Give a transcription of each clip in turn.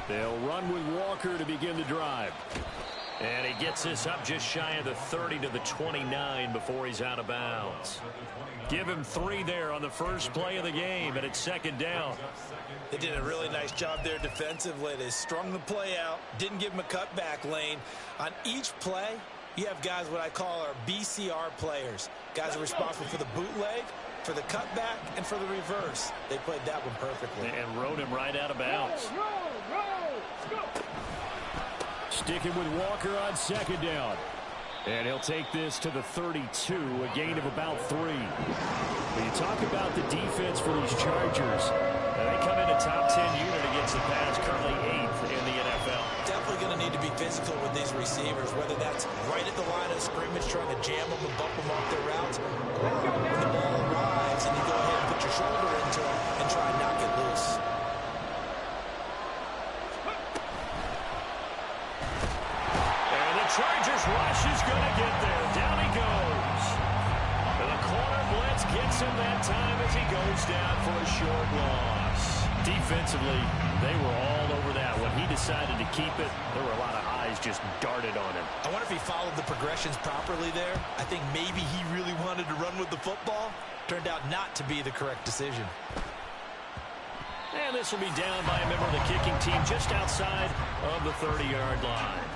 They'll run with Walker to begin the drive. And he gets this up just shy of the 30 to the 29 before he's out of bounds. Give him 3 there on the first play of the game, and it's second down. They did a really nice job there defensively. They strung the play out, didn't give him a cutback lane. On each play, you have guys what I call our BCR players. Guys are responsible for the bootleg, for the cutback, and for the reverse. They played that one perfectly. And rode him right out of bounds. Sticking with Walker on second down. And he'll take this to the 32, a gain of about 3. When you talk about the defense for these Chargers, they come in a top 10 unit against the pass, currently 8th in the NFL. Definitely going to need to be physical with these receivers, whether that's right at the line of scrimmage, trying to jam them and bump them off their routes, or when the ball arrives and you go ahead and put your shoulder into it and try and knock it loose. Chargers rush is going to get there. Down he goes. And the corner blitz gets him that time as he goes down for a short loss. Defensively, they were all over that. When he decided to keep it, there were a lot of eyes just darted on him. I wonder if he followed the progressions properly there. I think maybe he really wanted to run with the football. Turned out not to be the correct decision. And this will be down by a member of the kicking team just outside of the 30-yard line.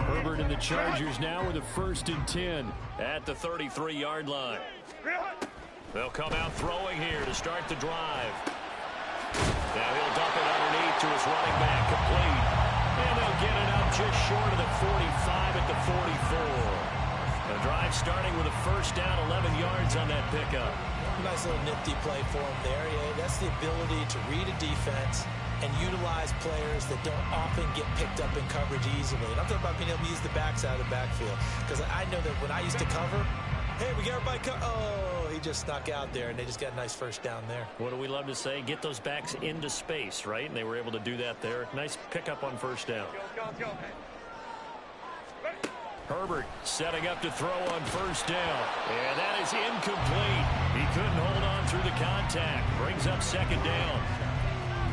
Herbert and the Chargers now with a 1st and 10 at the 33-yard line. They'll come out throwing here to start the drive. Now he'll dump it underneath to his running back, complete. And they'll get it up just short of the 45 at the 44. The drive starting with a 1st down, 11 yards on that pickup. Nice little nifty play for him there. Yeah, that's the ability to read a defense and utilize players that don't often get picked up in coverage easily. And I'm talking about being able to use the backside of the backfield. Because I know that when I used to cover, hey, we got everybody oh, he just snuck out there, and they just got a nice 1st down there. What do we love to say? Get those backs into space, right? And they were able to do that there. Nice pickup on 1st down. Go. Herbert setting up to throw on 1st down. And that is incomplete. He couldn't hold on through the contact. Brings up 2nd down.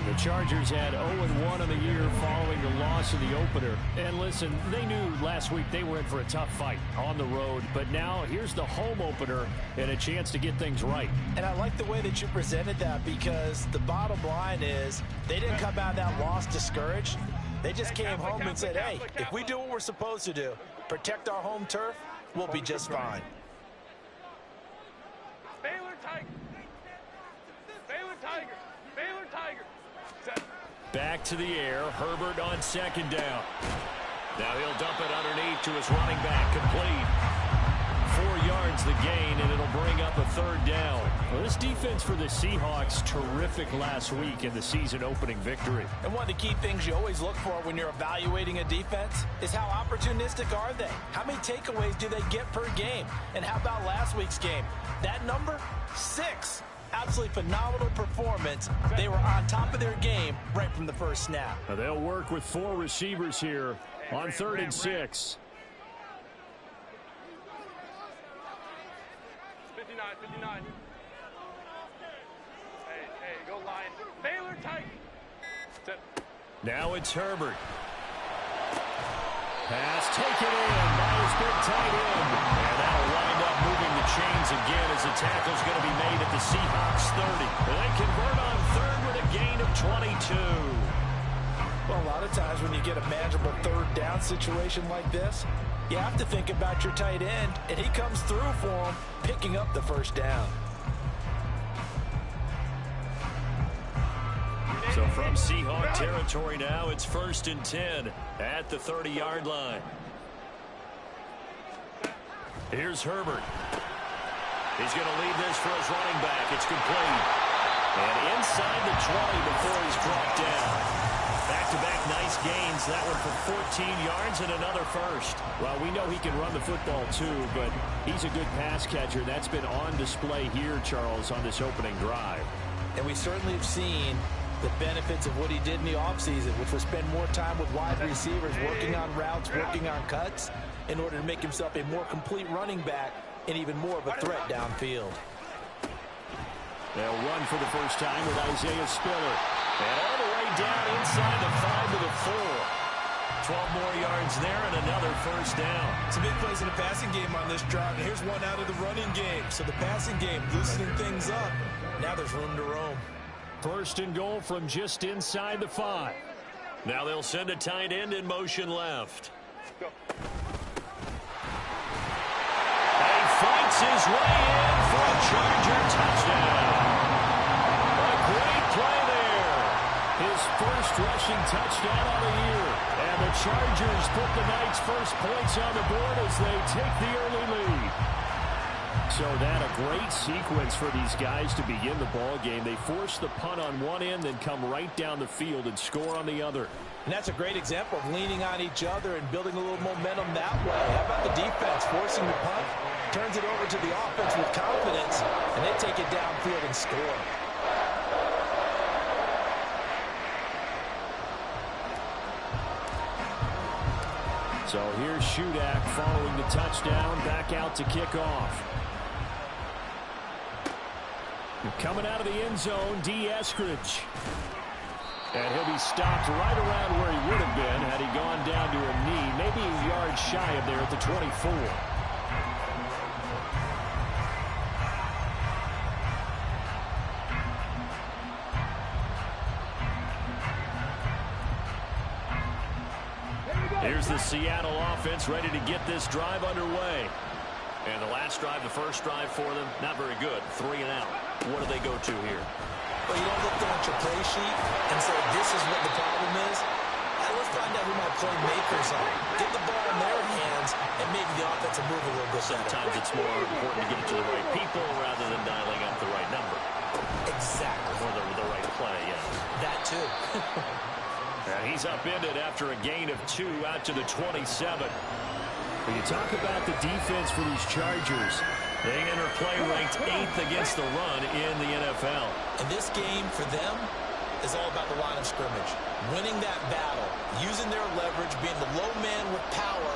The Chargers had 0-1 on the year following the loss of the opener. And listen, they knew last week they were in for a tough fight on the road. But now here's the home opener and a chance to get things right. And I like the way that you presented that, because the bottom line is they didn't come out of that loss discouraged. They just came home and said, hey, if we do what we're supposed to do, protect our home turf, we'll be just fine. Baylor Tiger. Baylor Tiger. Baylor Tiger. Back to the air. Herbert on 2nd down. Now he'll dump it underneath to his running back. Complete. 4 yards the gain, and it'll bring up a 3rd down. Well, this defense for the Seahawks, terrific last week in the season-opening victory. And one of the key things you always look for when you're evaluating a defense is how opportunistic are they? How many takeaways do they get per game? And how about last week's game? That number, 6. Absolutely phenomenal performance. They were on top of their game right from the first snap. Now they'll work with 4 receivers here on 3rd and 6. 59. Hey, go Lions. Baylor Tiger. Now it's Herbert. Pass taken in by his big tight end. And that'll wind up moving the chains again as the tackle's going to be made at the Seahawks 30. They convert on 3rd with a gain of 22. Well, a lot of times when you get a manageable 3rd down situation like this, you have to think about your tight end, and he comes through for him, picking up the 1st down. So from Seahawk territory now, it's 1st and 10 at the 30-yard line. Here's Herbert. He's going to lead this for his running back. It's complete. And inside the 20 before he's brought down. Back-to-back nice gains. That one for 14 yards and another 1st. Well, we know he can run the football too, but he's a good pass catcher. That's been on display here, Charles, on this opening drive. And we certainly have seen the benefits of what he did in the offseason, which was spend more time with wide receivers, working on routes, working on cuts, in order to make himself a more complete running back and even more of a threat downfield. They'll run for the first time with Isaiah Spiller. And all the way down inside the 5 to the 4. 12 more yards there and another first down. Some big plays in the passing game on this drive, and here's one out of the running game. So the passing game loosening things up. Now there's room to roam. First and goal from just inside the 5. Now they'll send a tight end in motion left. Go. And he fights his way in for a Charger touchdown. A great play there. His first rushing touchdown of the year. And the Chargers put the night's first points on the board as they take the early lead. So that a great sequence for these guys to begin the ball game. They force the punt on one end, then come right down the field and score on the other. And that's a great example of leaning on each other and building a little momentum that way. How about the defense forcing the punt, turns it over to the offense with confidence, and they take it downfield and score. So here's Shudak following the touchdown, back out to kick off. Coming out of the end zone, D. Eskridge. And he'll be stopped right around where he would have been had he gone down to a knee, maybe a yard shy of there at the 24. Here's the Seattle offense ready to get this drive underway. And the last drive, the first drive for them, not very good. 3 and out. What do they go to here? Well, you don't look down at your play sheet and say, this is what the problem is. Let's find out who my playmakers are. Get the ball in their hands, and maybe the offense will move a little bit better. Sometimes it's more important to get it to the right people rather than dialing up the right number. Exactly. Or the right play, yeah. That, too. And he's upended after a gain of 2 out to the 27. When you talk about the defense for these Chargers, they enter play ranked 8th against the run in the NFL. And this game for them is all about the line of scrimmage. Winning that battle, using their leverage, being the low man with power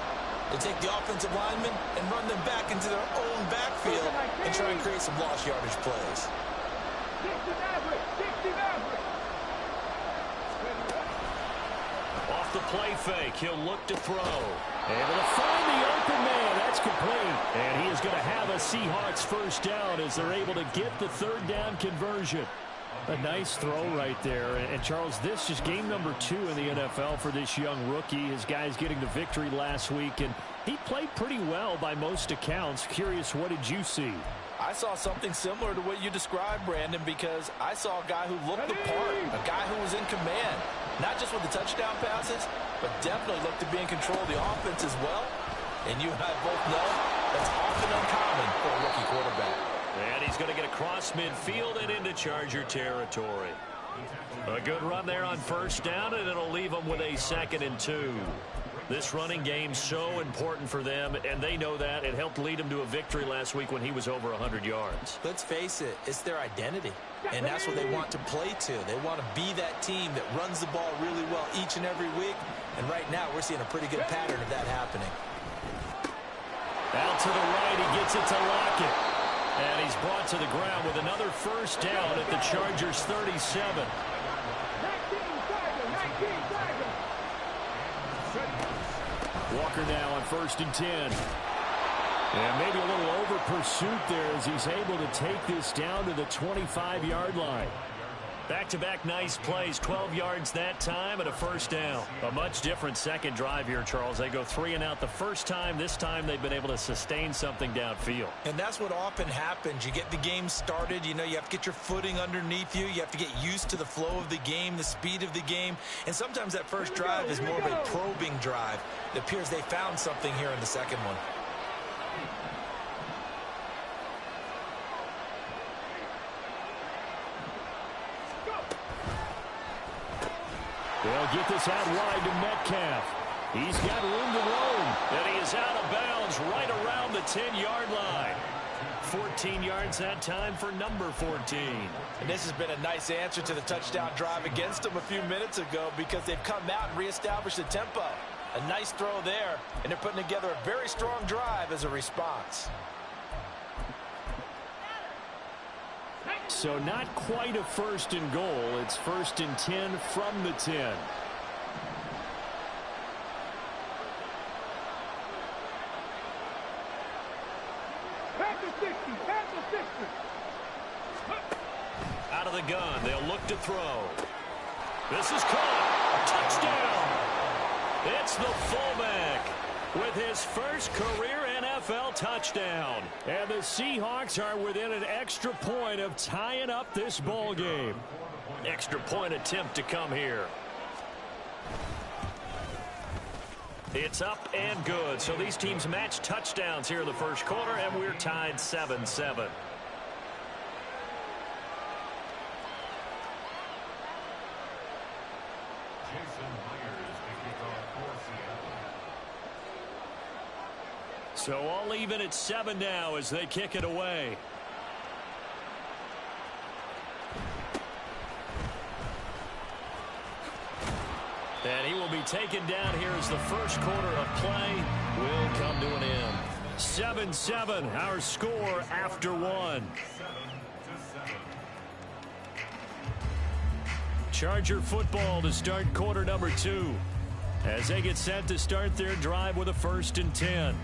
to take the offensive linemen and run them back into their own backfield and try and create some lost yardage plays. Off the play fake, he'll look to throw. Able to find the open man. That's complete. And he is going to have a Seahawks first down as they're able to get the third down conversion. A nice throw right there. And Charles, this is game number 2 in the NFL for this young rookie. His guys getting the victory last week, and he played pretty well by most accounts. Curious, what did you see? I saw something similar to what you described, Brandon, because I saw a guy who looked the part, a guy who was in command, not just with the touchdown passes, but definitely looked to be in control of the offense as well. And you and I both know that's often uncommon for a rookie quarterback. And he's going to get across midfield and into Charger territory. A good run there on first down, and it'll leave them with a 2nd and 2. This running game so important for them, and they know that. It helped lead them to a victory last week when he was over 100 yards. Let's face it, it's their identity, and that's what they want to play to. They want to be that team that runs the ball really well each and every week, and right now we're seeing a pretty good pattern of that happening. Out to the right, he gets it to Lockett. And he's brought to the ground with another first down at the Chargers' 37. Walker now on 1st and 10. And maybe a little over pursuit there as he's able to take this down to the 25-yard line. Back-to-back nice plays, 12 yards that time and a first down. A much different second drive here, Charles. They go 3 and out the first time. This time they've been able to sustain something downfield. And that's what often happens. You get the game started. You know, you have to get your footing underneath you. You have to get used to the flow of the game, the speed of the game. And sometimes that first drive is more of a probing drive. It appears they found something here in the second one. They'll get this out wide to Metcalf. He's got room to roam. And he is out of bounds right around the 10-yard line. 14 yards that time for number 14. And this has been a nice answer to the touchdown drive against them a few minutes ago because they've come out and reestablished the tempo. A nice throw there, and they're putting together a very strong drive as a response. So not quite a 1st and goal. It's 1st and 10 from the 10. Out of the gun, they'll look to throw. This is caught. Touchdown. It's the fullback with his first career NFL touchdown. And the Seahawks are within an extra point of tying up this ball game. Extra point attempt to come here. It's up and good. So these teams match touchdowns here in the first quarter, and we're tied 7-7. So all even at 7 now as they kick it away. And he will be taken down here as the first quarter of play will come to an end. 7-7, our score after 1. Charger football to start quarter number 2 as they get set to start their drive with a 1st and 10.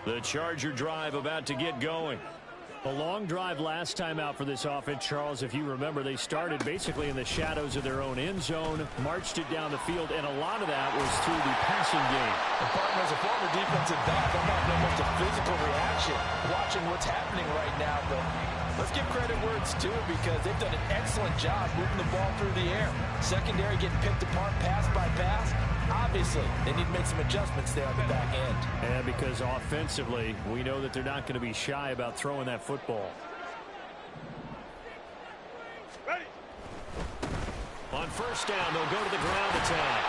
The Charger drive about to get going. A long drive last time out for this offense, Charles. If you remember, they started basically in the shadows of their own end zone, marched it down the field, and a lot of that was through the passing game. And partner, as a former defensive back, I'm not no much a physical reaction watching what's happening right now, but let's give credit where it's due because they've done an excellent job moving the ball through the air. Secondary getting picked apart pass by pass. Obviously, they need to make some adjustments there on the back end. And because offensively, we know that they're not going to be shy about throwing that football. Ready. On 1st down, they'll go to the ground attack.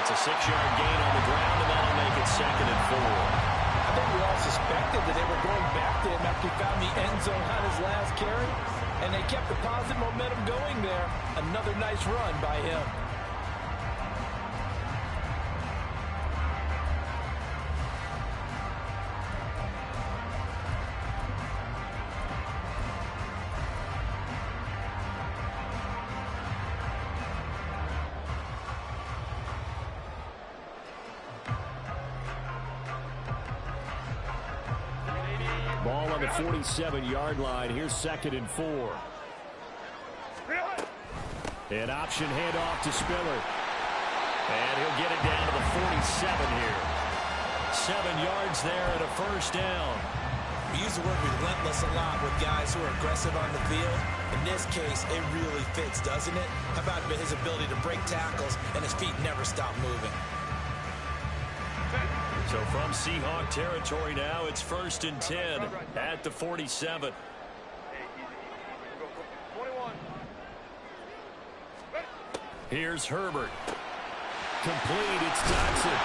It's a 6-yard gain on the ground, and that'll make it 2nd and 4. I think we all suspected that they were going back to him after he found the end zone on his last carry, and they kept the positive momentum going there. Another nice run by him. Ball on the 47-yard line. Here's 2nd and 4. An option handoff to Spiller. And he'll get it down to the 47 here. 7 yards there and a 1st down. We use the word relentless a lot with guys who are aggressive on the field. In this case, it really fits, doesn't it? How about his ability to break tackles and his feet never stop moving? So from Seahawk territory now, it's 1st and 10 at the 47. 21. Here's Herbert. Complete, it's Dodson.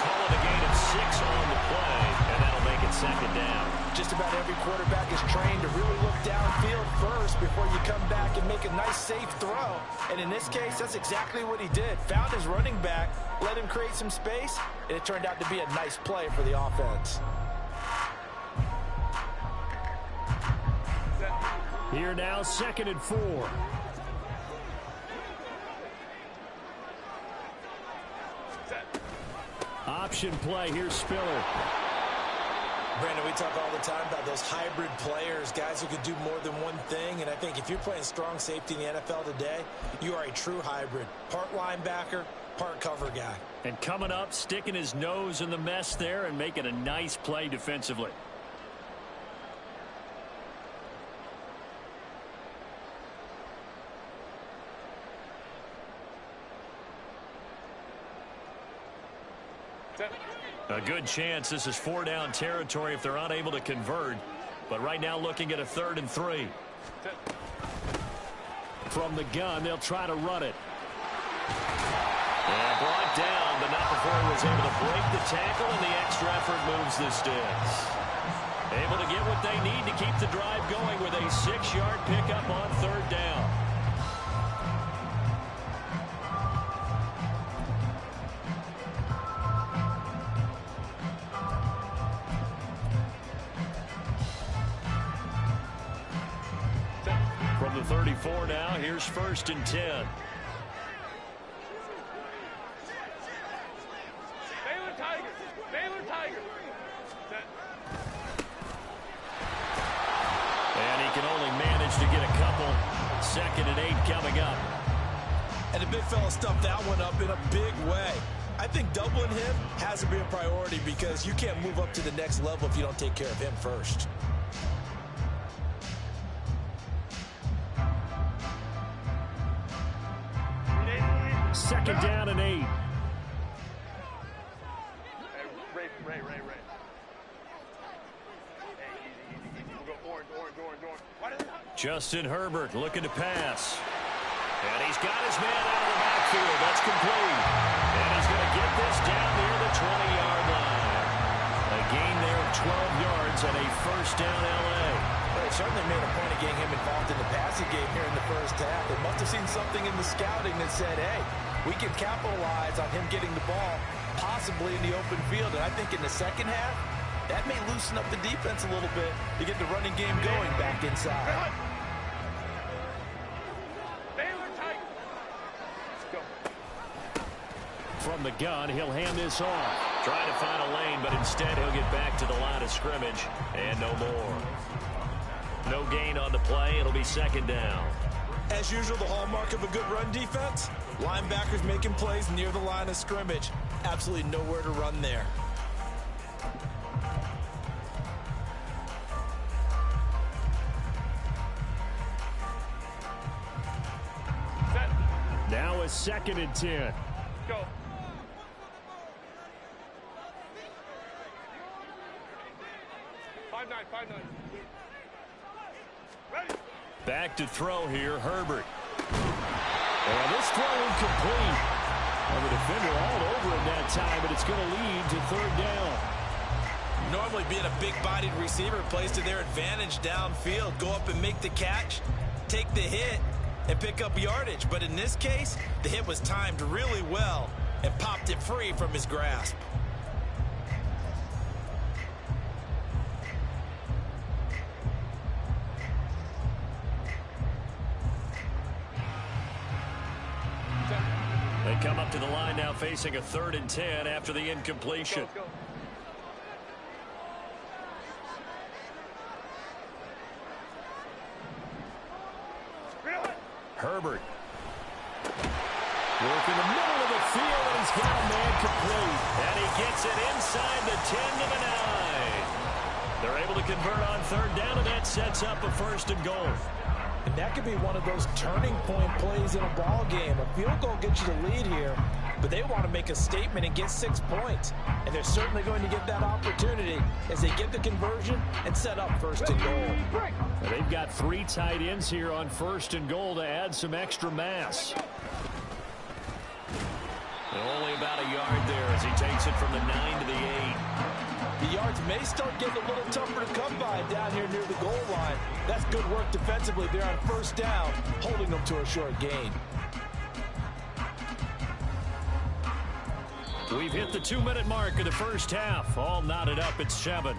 Calling a gain of 6 on the play, and that'll make it 2nd down. Just about every quarterback is trained to really look downfield first before you come back and make a nice, safe throw. And in this case, that's exactly what he did. Found his running back, let him create some space, and it turned out to be a nice play for the offense. Here now, 2nd and 4. Option play, here's Spiller. Brandon, we talk all the time about those hybrid players, guys who can do more than one thing, and I think if you're playing strong safety in the NFL today, you are a true hybrid. Part linebacker, part cover guy. And coming up, sticking his nose in the mess there and making a nice play defensively. A good chance this is 4-down territory if they're unable to convert. But right now looking at a 3rd and 3. From the gun, they'll try to run it. And brought down, but not before he was able to break the tackle, and the extra effort moves the sticks. Able to get what they need to keep the drive going with a 6-yard pickup on 3rd down. From the 34 now, here's 1st and 10. And he can only manage to get a couple. 2nd and 8 coming up. And the big fella stuffed that one up in a big way. I think doubling him has to be a priority because you can't move up to the next level if you don't take care of him first. Second down and 8. Ray. We'll go orange. Justin Herbert looking to pass. And he's got his man out of the backfield. That's complete. And he's going to get this down near the 20-yard line. A gain there of 12 yards and a 1st down L.A. Well, they certainly made a point of getting him involved in the passing game here in the first half. They must have seen something in the scouting that said, hey, we can capitalize on him getting the ball possibly in the open field. And I think in the second half, that may loosen up the defense a little bit to get the running game going back inside. From the gun, he'll hand this off. Trying to find a lane, but instead he'll get back to the line of scrimmage. And no more. No gain on the play. It'll be 2nd down. As usual, the hallmark of a good run defense, linebackers making plays near the line of scrimmage. Absolutely nowhere to run there. Now a 2nd and 10. Go. Five nine. Ready. Back to throw here, Herbert. And this throw incomplete. Well, the defender all over him that time, but it's going to lead to 3rd down. Normally being a big-bodied receiver plays to their advantage downfield. Go up and make the catch, take the hit, and pick up yardage. But in this case, the hit was timed really well and popped it free from his grasp. They come up to the line now facing a 3rd and 10 after the incompletion. Go. Herbert. Work in the middle of the field, and he's got a man complete. And he gets it inside the 10 to the 9. They're able to convert on 3rd down, and that sets up a 1st and goal. And that could be one of those turning point plays in a ball game. A field goal gets you the lead here, but they want to make a statement and get 6 points. And they're certainly going to get that opportunity as they get the conversion and set up 1st and goal. Now they've got 3 tight ends here on 1st and goal to add some extra mass. And only about a yard there as he takes it from the 9 to the 8. The yards may start getting a little tougher to come by down here near the goal line. That's good work defensively there on 1st down, holding them to a short gain. We've hit the 2-minute mark of the first half. All knotted up at 7.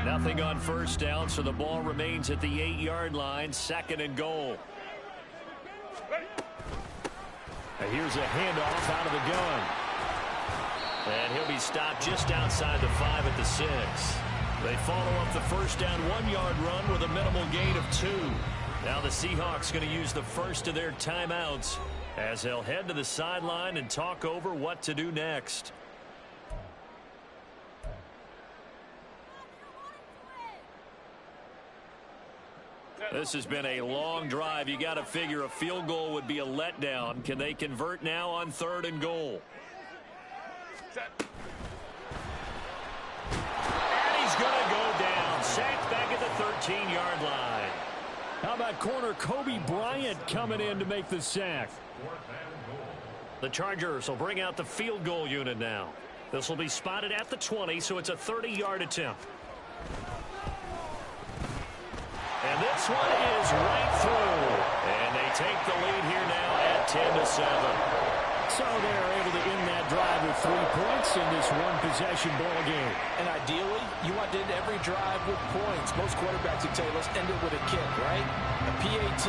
Nothing on 1st down, so the ball remains at the 8-yard line, 2nd and goal. And here's a handoff out of the gun. And he'll be stopped just outside the 5 at the 6. They follow up the first down 1-yard run with a minimal gain of 2. Now the Seahawks going to use the first of their timeouts as they'll head to the sideline and talk over what to do next. This has been a long drive. You got to figure a field goal would be a letdown. Can they convert now on 3rd and goal? Set. And he's going to go down. Sacked back at the 13-yard line. How about corner Kobe Bryant coming in to make the sack? The Chargers will bring out the field goal unit now. This will be spotted at the 20, so it's a 30-yard attempt. And this one is right through. And they take the lead here now at 10-7. So they're able to end that drive with 3 points in this one-possession ball game. And ideally, you want to end every drive with points. Most quarterbacks would tell you, let's end it with a kick, right? A PAT,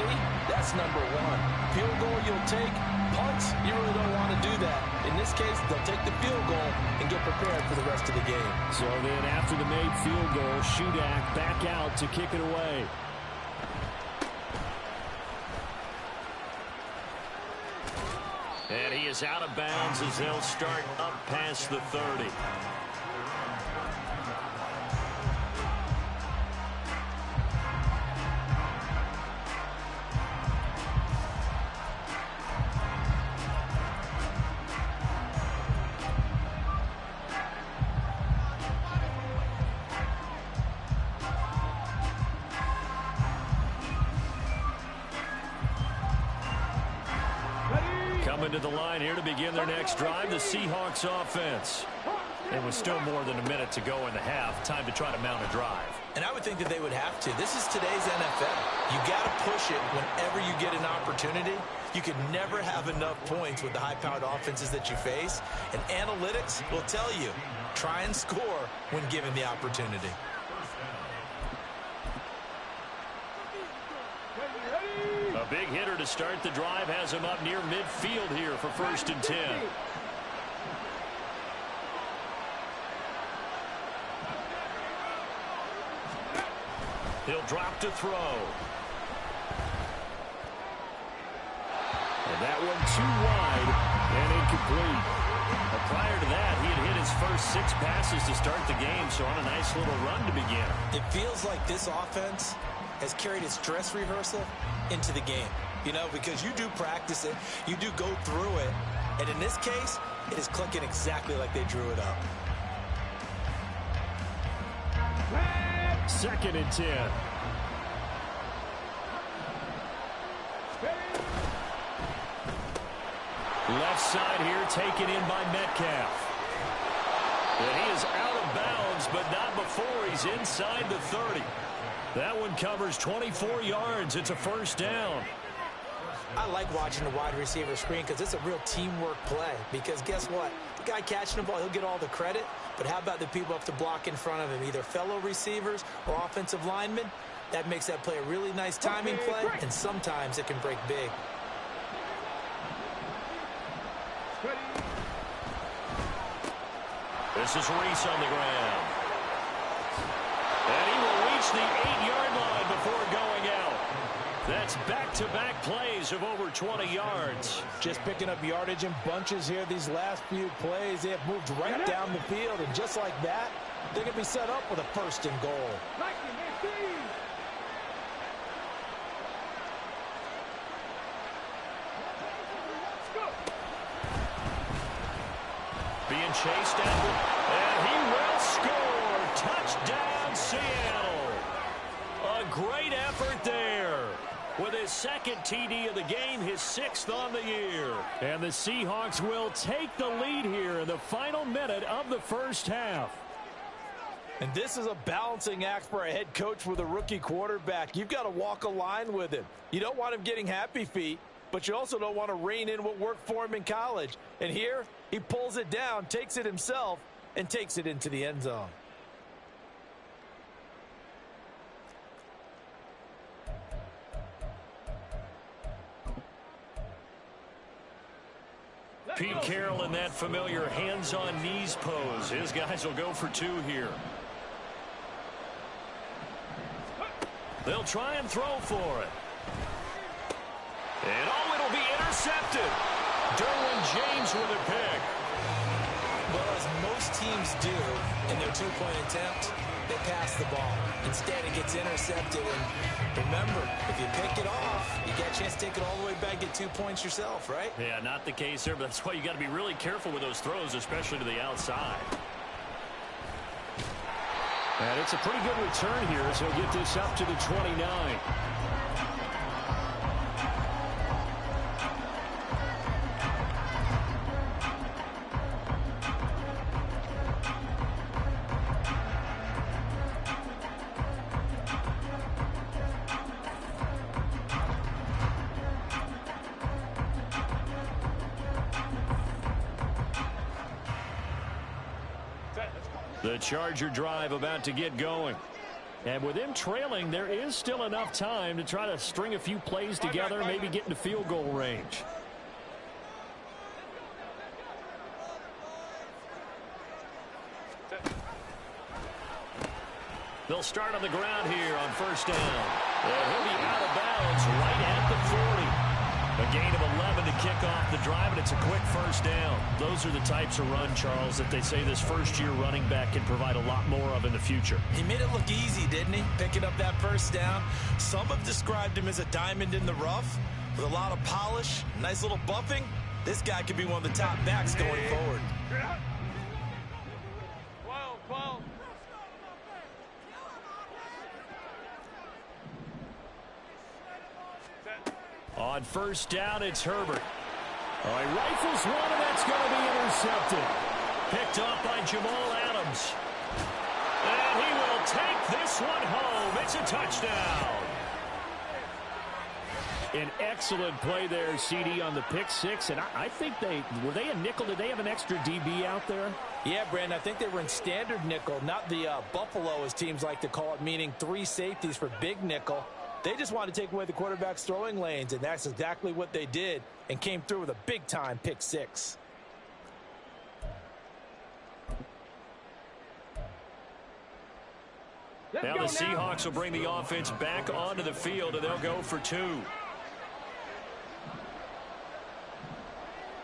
that's number 1. Field goal you'll take. Punts, you really don't want to do that. In this case, they'll take the field goal and get prepared for the rest of the game. So then after the made field goal, Shudak back out to kick it away. And he is out of bounds as they'll start up past the 30. Coming to the line here to begin their next drive, the Seahawks offense. And with still more than a minute to go in the half, time to try to mount a drive. And I would think that they would have to. This is today's NFL. You got to push it whenever you get an opportunity. You could never have enough points with the high-powered offenses that you face. And analytics will tell you, try and score when given the opportunity. A big hitter to start the drive has him up near midfield here for 1st and 10. He'll drop to throw. And that one too wide and incomplete. But prior to that, he had hit his first 6 passes to start the game, so on a nice little run to begin. It feels like this offense has carried its dress rehearsal into the game. You know, because you do practice it, you do go through it, and in this case, it is clicking exactly like they drew it up. 2nd and 10. Left side here taken in by Metcalf. And he is out of bounds, but not before he's inside the 30. That one covers 24 yards. It's a 1st down. I like watching the wide receiver screen because it's a real teamwork play. Because guess what? The guy catching the ball, he'll get all the credit. But how about the people up to block in front of him, either fellow receivers or offensive linemen? That makes that play a really nice timing play, and sometimes it can break big. This is Reese on the ground. And he will reach the 8-yard line before going out. That's back-to-back plays of over 20 yards. Just picking up yardage in bunches here these last few plays. They have moved right down the field, and just like that, they're going to be set up with a 1st and goal. Being chased after, and he will score. Touchdown, Seattle. A great effort there. With his 2nd TD of the game, his 6th on the year. And the Seahawks will take the lead here in the final minute of the 1st half. And this is a balancing act for a head coach with a rookie quarterback. You've got to walk a line with him. You don't want him getting happy feet, but you also don't want to rein in what worked for him in college. And here, he pulls it down, takes it himself, and takes it into the end zone. Pete Carroll in that familiar hands-on knees pose. His guys will go for 2 here. They'll try and throw for it. And it'll be intercepted. Derwin James with a pick. Well, as most teams do in their two-point attempt, they pass the ball. Instead, it gets intercepted. And remember, if you pick it off, you get a chance to take it all the way back, get 2 points yourself, right? Yeah, not the case there, but that's why you got to be really careful with those throws, especially to the outside. And it's a pretty good return here as he'll get this up to the 29. The Charger drive about to get going. And with them trailing, there is still enough time to try to string a few plays together, maybe get into field goal range. They'll start on the ground here on first down. And he'll be out of bounds right at the 40. A gain of 11 to kick off the drive, and it's a quick first down. Those are the types of run, Charles, that they say this first-year running back can provide a lot more of in the future. He made it look easy, didn't he? Picking up that first down. Some have described him as a diamond in the rough with a lot of polish, nice little buffing. This guy could be one of the top backs going forward. 12. On first down, it's Herbert. All right, rifles one, and that's going to be intercepted. Picked off by Jamal Adams. And he will take this one home. It's a touchdown. An excellent play there, CD, on the pick six. And I think were they a nickel? Did they have an extra DB out there? Yeah, Brandon, I think they were in standard nickel, not the Buffalo, as teams like to call it, meaning 3 safeties for big nickel. They just wanted to take away the quarterback's throwing lanes, and that's exactly what they did and came through with a big-time pick six. Now the Seahawks will bring the offense back onto the field, and they'll go for 2.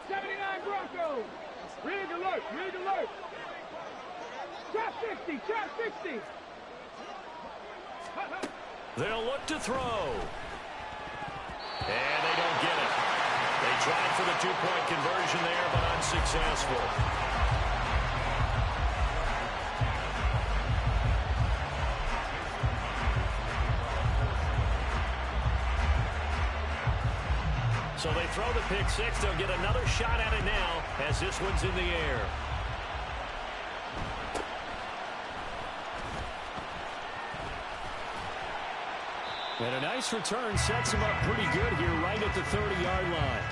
79 Broncos. Rig alert. Trap 60. They'll look to throw. And they don't get it. They tried for the 2-point conversion there, but unsuccessful. So they throw the pick six. They'll get another shot at it now as this one's in the air. And a nice return sets him up pretty good here right at the 30-yard line.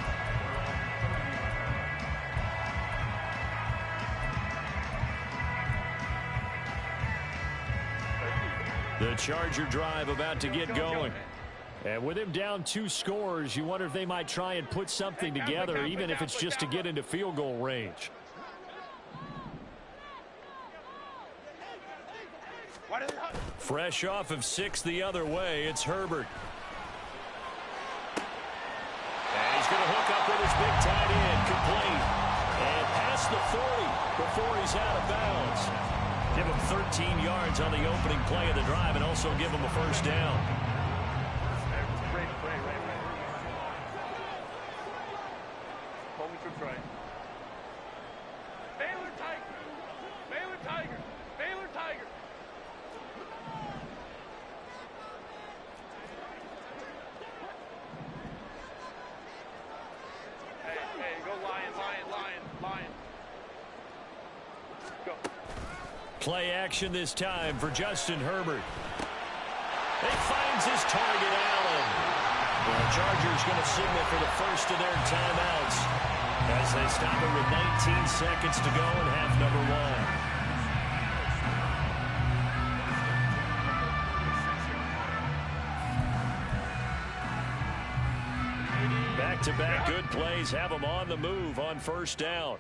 The Charger drive about to get going. And with him down 2 scores, you wonder if they might try and put something together, even if it's just to get into field goal range. Fresh off of 6 the other way, it's Herbert. And he's going to hook up with his big tight end, complete. And past the 40 before he's out of bounds. Give him 13 yards on the opening play of the drive and also give him a first down. Hold me to right. Baylor Tiger. Hey, go Lion. Go. Play action this time for Justin Herbert. He finds his target, Allen. The Chargers going to signal for the first of their timeouts as they stop it with 19 seconds to go in half number 1. Back-to-back good plays have them on the move on first down.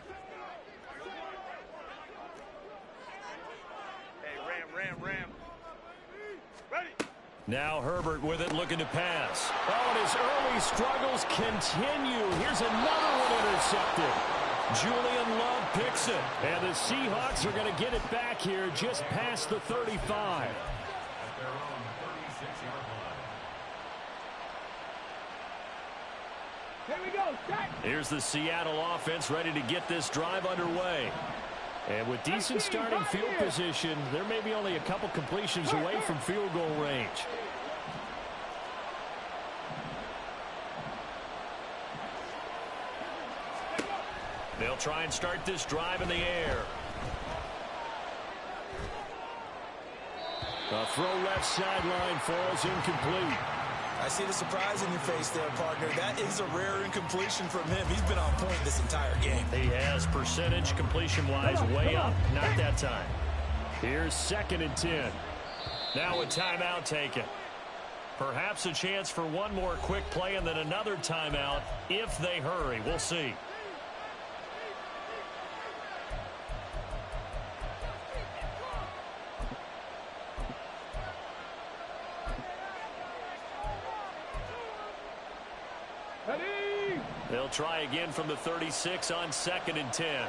Hey, ram. Ready. Now Herbert with it, looking to pass. Oh, and his early struggles continue. Here's another one intercepted. Julian Love picks it. And the Seahawks are going to get it back here just past the 35. Here we go. Set. Here's the Seattle offense ready to get this drive underway. And with decent starting field position, there may be only a couple completions away from field goal range. They'll try and start this drive in the air. A throw left sideline falls incomplete. I see the surprise in your face there, partner. That is a rare incompletion from him. He's been on point this entire game. He has percentage completion-wise way up. Not that time. Here's 2nd and 10. Now a timeout taken. Perhaps a chance for one more quick play and then another timeout if they hurry. We'll see. They'll try again from the 36 on 2nd and 10.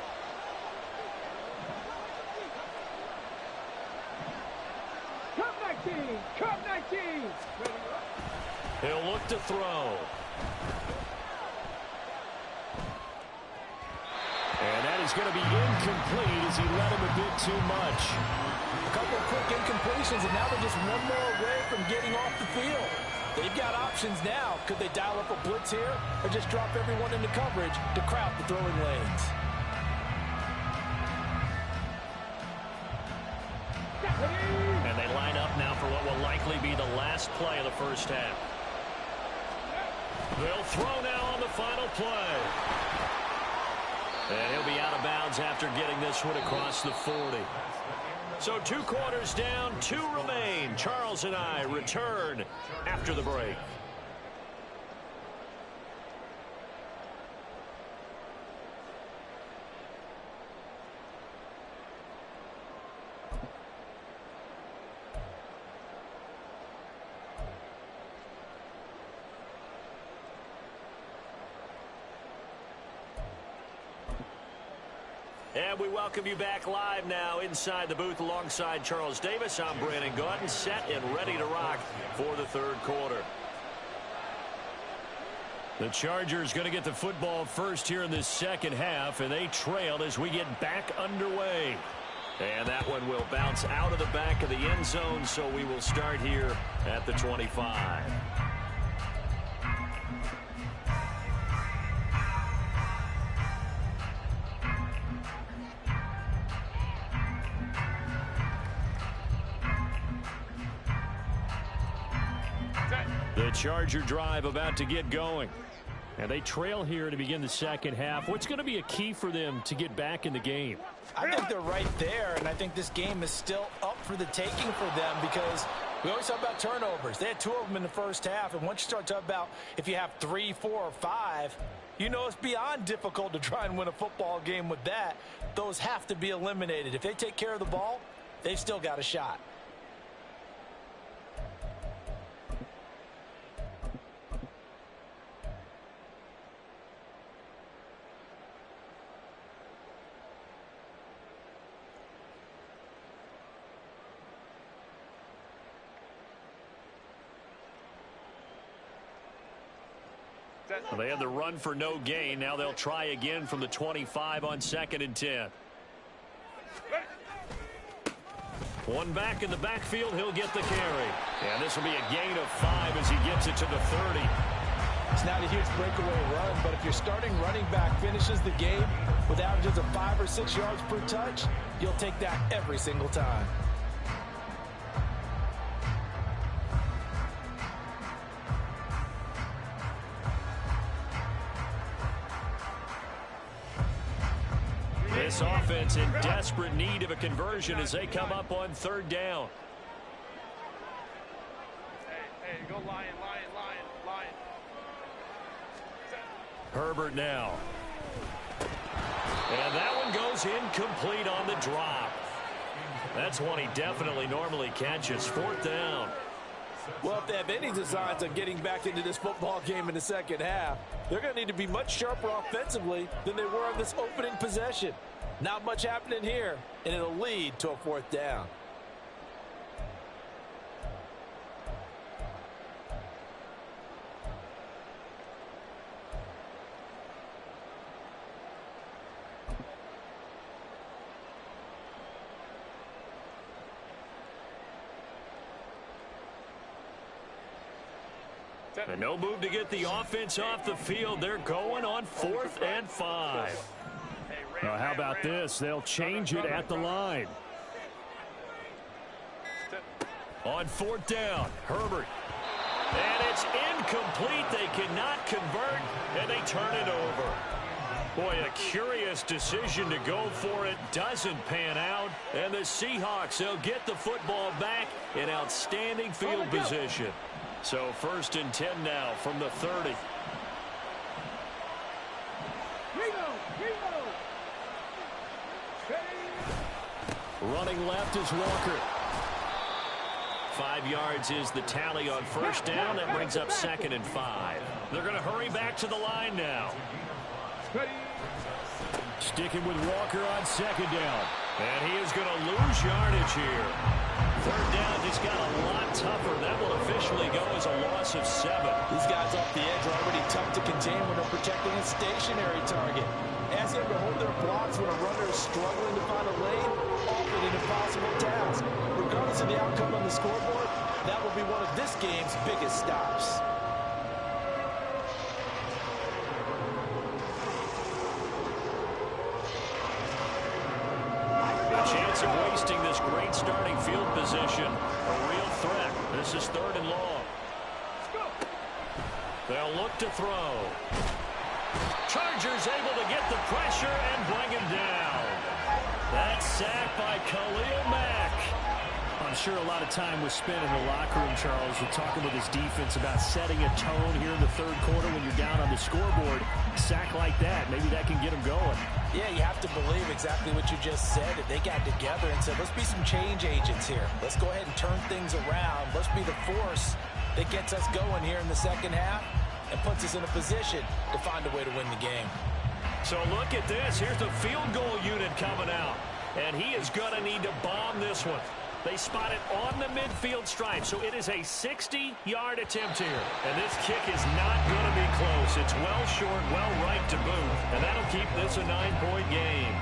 Cup 19. Cup 19. He'll look to throw. And that is going to be incomplete as he let him a bit too much. A couple of quick incompletions, and now they're just one more away from getting off the field. They've got options now. Could they dial up a blitz here or just drop everyone into coverage to crowd the throwing lanes? And they line up now for what will likely be the last play of the first half. They'll throw now on the final play. And he'll be out of bounds after getting this one across the 40. So 2 quarters down, 2 remain. Charles and I return after the break. And we welcome you back live now inside the booth alongside Charles Davis. I'm Brandon Gaudin, set and ready to rock for the 3rd quarter. The Chargers going to get the football first here in this 2nd half, and they trail as we get back underway. And that one will bounce out of the back of the end zone, so we will start here at the 25. The Charger drive about to get going. And they trail here to begin the 2nd half. What's going to be a key for them to get back in the game? I think they're right there, and I think this game is still up for the taking for them because we always talk about turnovers. They had 2 of them in the first half, and once you start talking about if you have 3, 4, or 5, you know it's beyond difficult to try and win a football game with that. Those have to be eliminated. If they take care of the ball, they've still got a shot. Well, they had the run for no gain. Now they'll try again from the 25 on 2nd and 10. One back in the backfield. He'll get the carry. And this will be a gain of 5 as he gets it to the 30. It's not a huge breakaway run, but if your starting running back finishes the game with averages of 5 or 6 yards per touch, you'll take that every single time. This offense in desperate need of a conversion as they come up on 3rd down. Hey, go Lion, Lion, Lion, Lion. Herbert now. And that one goes incomplete on the drop. That's one he definitely normally catches. 4th down. Well, if they have any designs on getting back into this football game in the second half, they're going to need to be much sharper offensively than they were on this opening possession. Not much happening here, and it'll lead to a fourth down. And no move to get the offense off the field. They're going on 4th and 5. Well, how about this? They'll change it at the line. On 4th down, Herbert. And it's incomplete. They cannot convert, and they turn it over. Boy, a curious decision to go for it. Doesn't pan out. And the Seahawks, they'll get the football back in outstanding field position. So 1st and 10 now from the 30. Running left is Walker. 5 yards is the tally on 1st down. That brings up 2nd and 5. They're going to hurry back to the line now. Sticking with Walker on 2nd down. And he is going to lose yardage here. 3rd down just got a lot tougher. That will officially go as a loss of 7. These guys off the edge are already tough to contain when they're protecting a stationary target. Ask them to hold their blocks when a runner is struggling to find a lane, often an impossible task. Regardless of the outcome on the scoreboard, that will be one of this game's biggest stops. Chance of wasting this great starting field position. A real threat. This is 3rd and long. They'll look to throw. Chargers able to get the pressure and bring him down. That's sacked by Khalil Mack. I'm sure a lot of time was spent in the locker room, Charles, with talking with his defense about setting a tone here in the 3rd quarter when you're down on the scoreboard. Sack like that, maybe that can get him going. Yeah, you have to believe exactly what you just said. That they got together and said, let's be some change agents here. Let's go ahead and turn things around. Let's be the force that gets us going here in the second half and puts us in a position to find a way to win the game. So look at this. Here's the field goal unit coming out. And he is going to need to bomb this one. They spot it on the midfield stripe, so it is a 60-yard attempt here. And this kick is not going to be close. It's well short, well right to boot, and that'll keep this a 9-point game.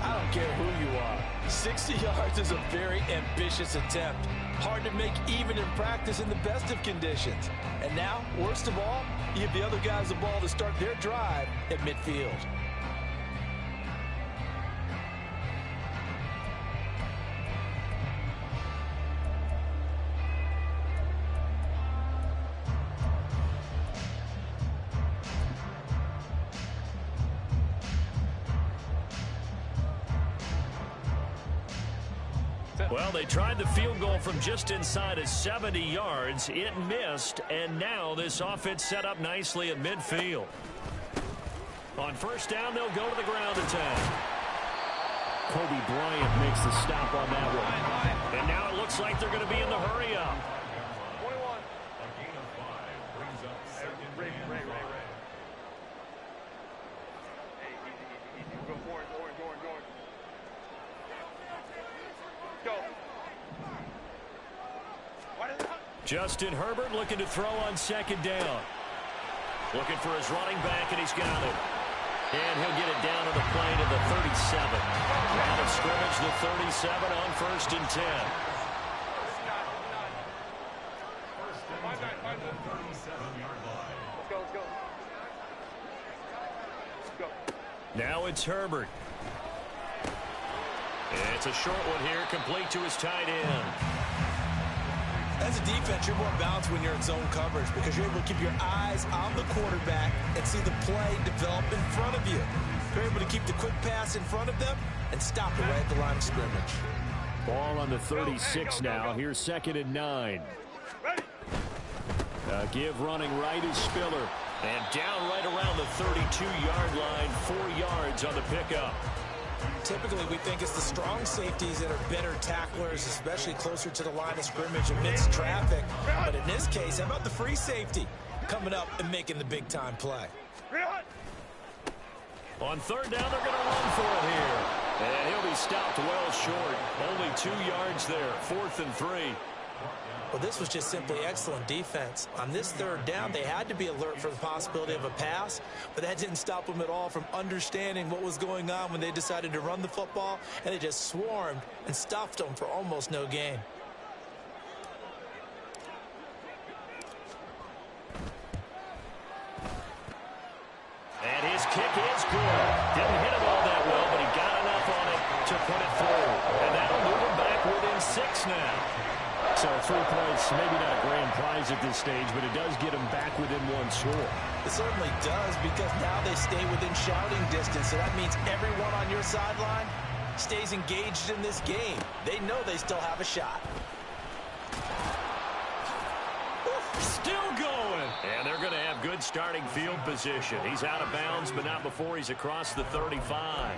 I don't care who you are. 60 yards is a very ambitious attempt. Hard to make even in practice in the best of conditions. And now, worst of all, you give the other guys the ball to start their drive at midfield. Well, they tried the field goal from just inside of 70 yards. It missed, and now this offense set up nicely at midfield. On 1st down, they'll go to the ground attack. Kobe Bryant makes the stop on that one. And now it looks like they're going to be in the hurry-up. 21. Ray. Hey, easy. Go forward. Go. Justin Herbert looking to throw on 2nd down. Looking for his running back, and he's got it. And he'll get it down to the plane of the 37. Line of scrimmage, the 37 on 1st and 10. Let's go. Now it's Herbert. It's a short one here, complete to his tight end. As a defense, you're more balanced when you're in zone coverage because you're able to keep your eyes on the quarterback and see the play develop in front of you. You're able to keep the quick pass in front of them and stop it right at the line of scrimmage. Ball on the 36 now. Here's 2nd and 9. Give running right is Spiller. And down right around the 32-yard line, 4 yards on the pickup. Typically, we think it's the strong safeties that are better tacklers, especially closer to the line of scrimmage amidst traffic. But in this case, how about the free safety coming up and making the big-time play? On third down, they're going to run for it here. And he'll be stopped well short. Only 2 yards there, 4th and 3. Well, this was just simply excellent defense. On this third down, they had to be alert for the possibility of a pass, but that didn't stop them at all from understanding what was going on when they decided to run the football, and they just swarmed and stuffed them for almost no gain. And his kick is good. Didn't hit him all that well, but he got enough on it to put it through. And that'll move him back within 6 now. So 3 points, maybe not a grand prize at this stage, but it does get them back within 1 score. It certainly does, because now they stay within shouting distance, so that means everyone on your sideline stays engaged in this game. They know they still have a shot. Still going. And they're going to have good starting field position. He's out of bounds, but not before he's across the 35.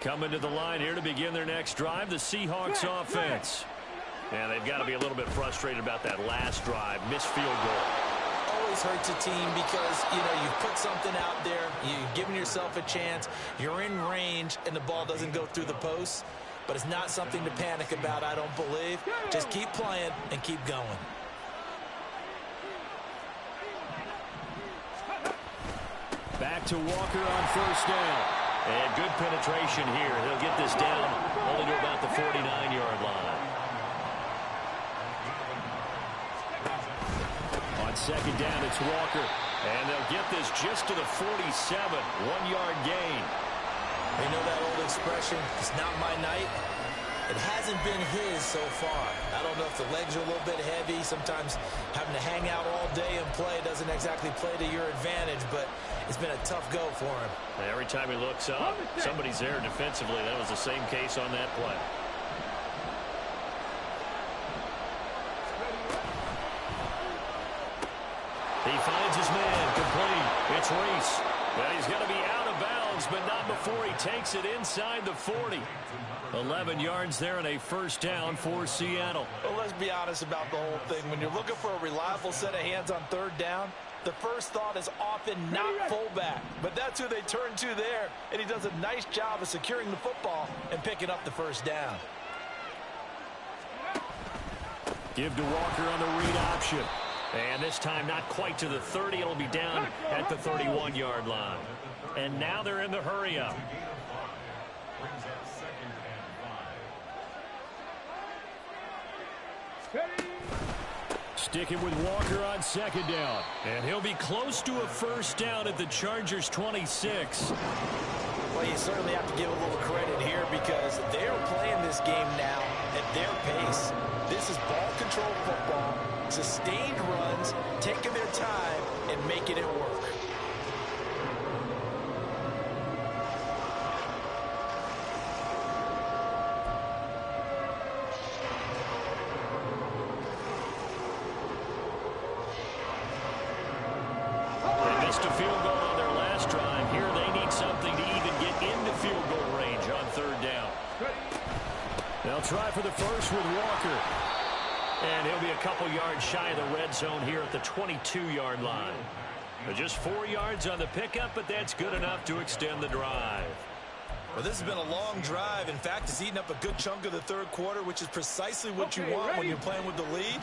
Coming to the line here to begin their next drive, the Seahawks offense. And they've got to be a little bit frustrated about that last drive. Missed field goal. Always hurts a team because, you know, you've put something out there, you've given yourself a chance, you're in range, and the ball doesn't go through the posts. But it's not something to panic about, I don't believe. Just keep playing and keep going. Back to Walker on first down. And good penetration here. He'll get this down only to about the 49-yard line. On second down, it's Walker. And they'll get this just to the 47. 1-yard gain. You know that old expression, it's not my night? It hasn't been his so far. I don't know if the legs are a little bit heavy. Sometimes having to hang out all day and play doesn't exactly play to your advantage, but it's been a tough go for him. Every time he looks up, somebody's there defensively. That was the same case on that play. He finds his man complete. It's Reese. Well, he's going to be out of bounds, but not before he takes it inside the 40. 11 yards there and a first down for Seattle. Well, let's be honest about the whole thing. When you're looking for a reliable set of hands on third down, the first thought is often not fullback. But that's who they turn to there, and he does a nice job of securing the football and picking up the first down. Give to Walker on the read option. And this time not quite to the 30. It'll be down at the 31-yard line. And now they're in the hurry-up. Sticking with Walker on second down. And he'll be close to a first down at the Chargers' 26. Well, you certainly have to give a little credit here because they're playing this game now at their pace. This is ball control football, sustained runs, taking their time and making it work. They missed a field goal on their last drive. Here they need something to even get into field goal range on third down. They'll try for the first with Walker. And he'll be a couple yards shy of the red zone here at the 22-yard line. Just 4 yards on the pickup, but that's good enough to extend the drive. Well, this has been a long drive. In fact, it's eaten up a good chunk of the third quarter, which is precisely what you want when you're playing with the lead.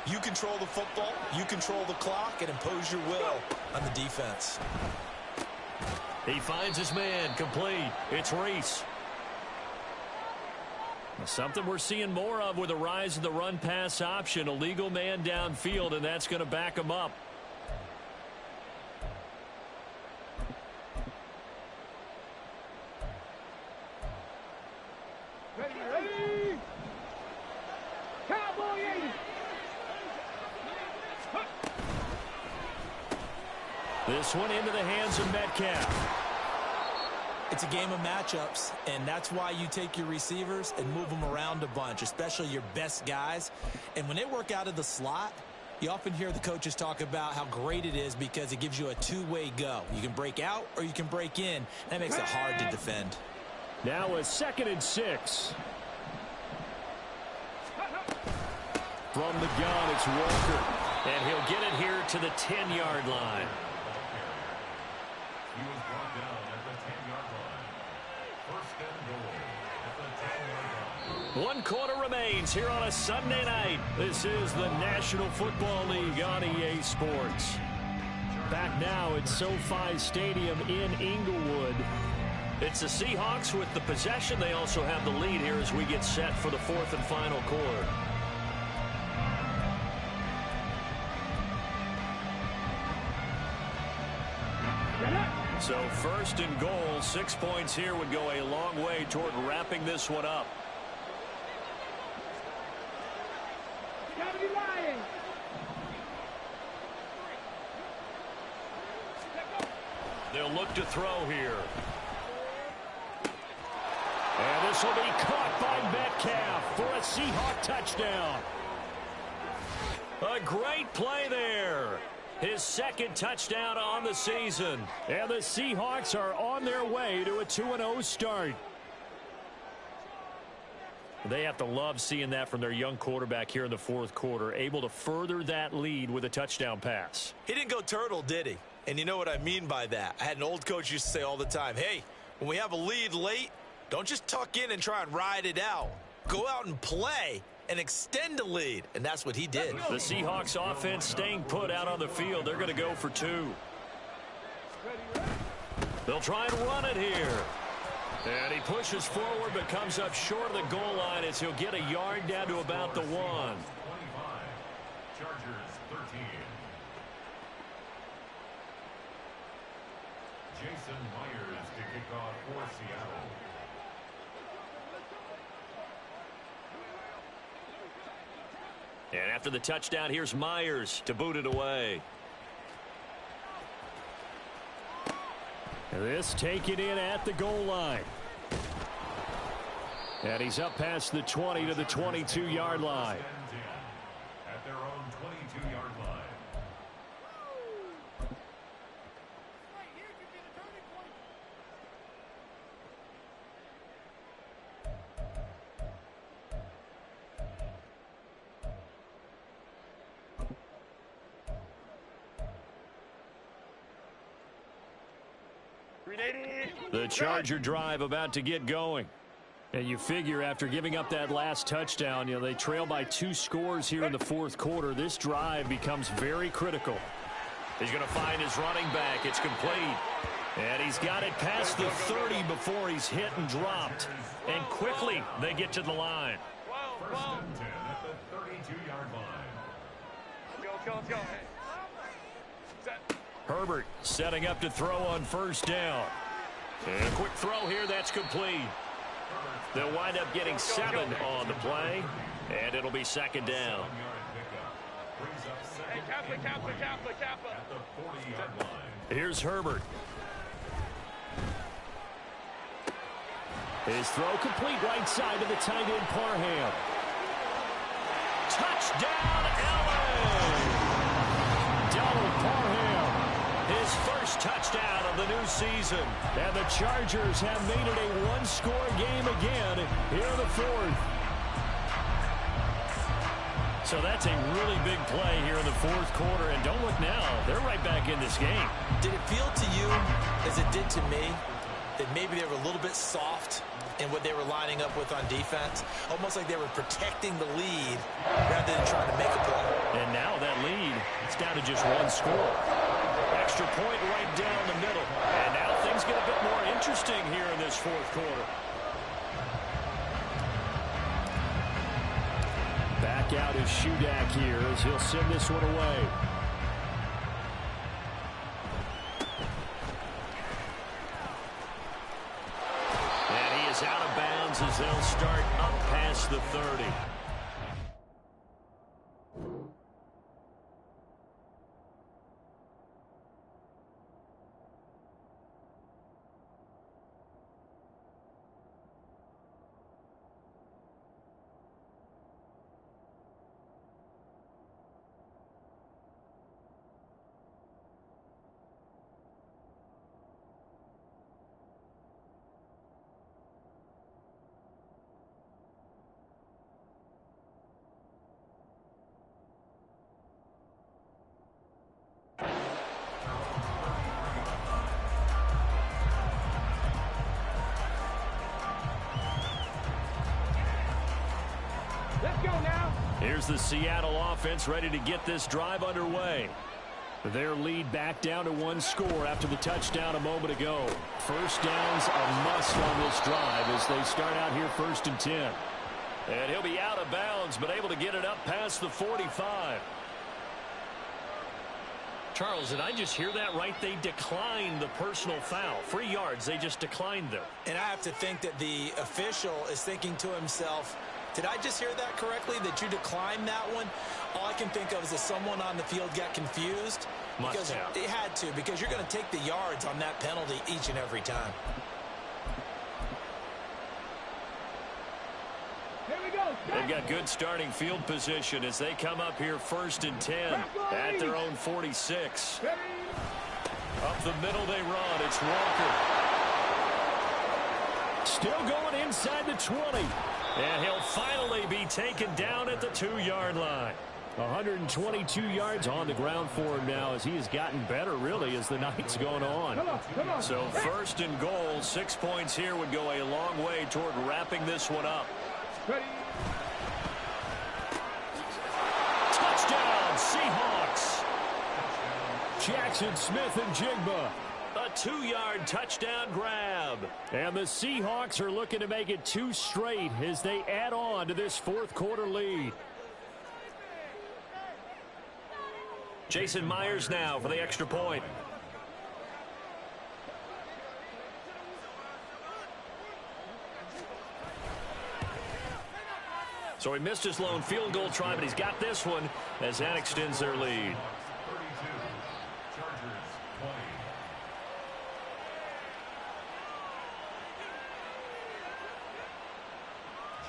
You control the football, you control the clock, and impose your will on the defense. He finds his man complete. It's Reese. Something we're seeing more of with the rise of the run-pass option. A legal man downfield, and that's going to back him up. Ready. Cowboy 80. This one into the hands of Metcalf. It's a game of matchups, and that's why you take your receivers and move them around a bunch, especially your best guys. And when they work out of the slot, you often hear the coaches talk about how great it is because it gives you a two-way go. You can break out or you can break in. That makes it hard to defend. Now a 2nd and 6. From the gun, it's Walker. And he'll get it here to the 10-yard line. He was brought down at the 10-yard line. First and goal at the 10-yard line. 1 quarter remains here on a Sunday night. This is the National Football League on EA Sports. Back now at SoFi Stadium in Inglewood. It's the Seahawks with the possession. They also have the lead here as we get set for the 4th and final quarter. So 1st and goal, 6 points here would go a long way toward wrapping this one up. They'll look to throw here. And this will be caught by Metcalf for a Seahawk touchdown. A great play there. His 2nd touchdown on the season. And the Seahawks are on their way to a 2-0 start. They have to love seeing that from their young quarterback here in the 4th quarter, able to further that lead with a touchdown pass. He didn't go turtle, did he? And you know what I mean by that. I had an old coach used to say all the time, hey, when we have a lead late, don't just tuck in and try and ride it out. Go out and play and extend the lead. And that's what he did. The Seahawks offense staying put out on the field. They're going to go for 2. They'll try and run it here. And he pushes forward but comes up short of the goal line as he'll get a yard down to about the 1. 25. Chargers 13. Jason Myers to kick off for Seattle. And after the touchdown, here's Myers to boot it away. This taken in at the goal line. And he's up past the 20 to the 22-yard line. At their own 22-yard line. The Charger drive about to get going. And you figure after giving up that last touchdown, they trail by 2 scores here in the 4th quarter. This drive becomes very critical. He's going to find his running back. It's complete. And he's got it past the 30 before he's hit and dropped. And quickly they get to the line. First and 10 at the 32-yard line. Let's go. Herbert setting up to throw on 1st down. And a quick throw here. That's complete. They'll wind up getting 7 on the play. And it'll be 2nd down. Hey, Kappa. At the 40-yard line. Here's Herbert. His throw complete right side to the tight end Parham. Touchdown, Allen! Donald Parham. His first touchdown of the new season. And the Chargers have made it a 1-score game again here in the 4th. So that's a really big play here in the 4th quarter. And don't look now. They're right back in this game. Did it feel to you, as it did to me, that maybe they were a little bit soft in what they were lining up with on defense? Almost like they were protecting the lead rather than trying to make a play. And now that lead, it's down to just 1 score. Extra point right down the middle. And now things get a bit more interesting here in this 4th quarter. Back out is Shudak here as he'll send this one away. And he is out of bounds as they'll start up past the 30. Here's the Seattle offense ready to get this drive underway. Their lead back down to one score after the touchdown a moment ago. First down's a must on this drive as they start out here 1st and 10. And he'll be out of bounds, but able to get it up past the 45. Charles, did I just hear that right? They declined the personal foul. 3 yards, they just declined them. And I have to think that the official is thinking to himself, did I just hear that correctly, that you declined that one? All I can think of is that someone on the field got confused. Because they had to, because you're going to take the yards on that penalty each and every time. They've got good starting field position as they come up here 1st and 10 at their own 46. Up the middle they run. It's Walker. Still going inside the 20. And he'll finally be taken down at the 2-yard line. 122 yards on the ground for him now as he has gotten better, really, as the night's gone on. So 1st and goal, 6 points here would go a long way toward wrapping this one up. Touchdown, Seahawks. Jackson Smith and Jigba. A 2-yard touchdown grab. And the Seahawks are looking to make it 2 straight as they add on to this 4th quarter lead. Jason Myers now for the extra point. So he missed his lone field goal try, but he's got this one as that extends their lead. 32, Chargers 20.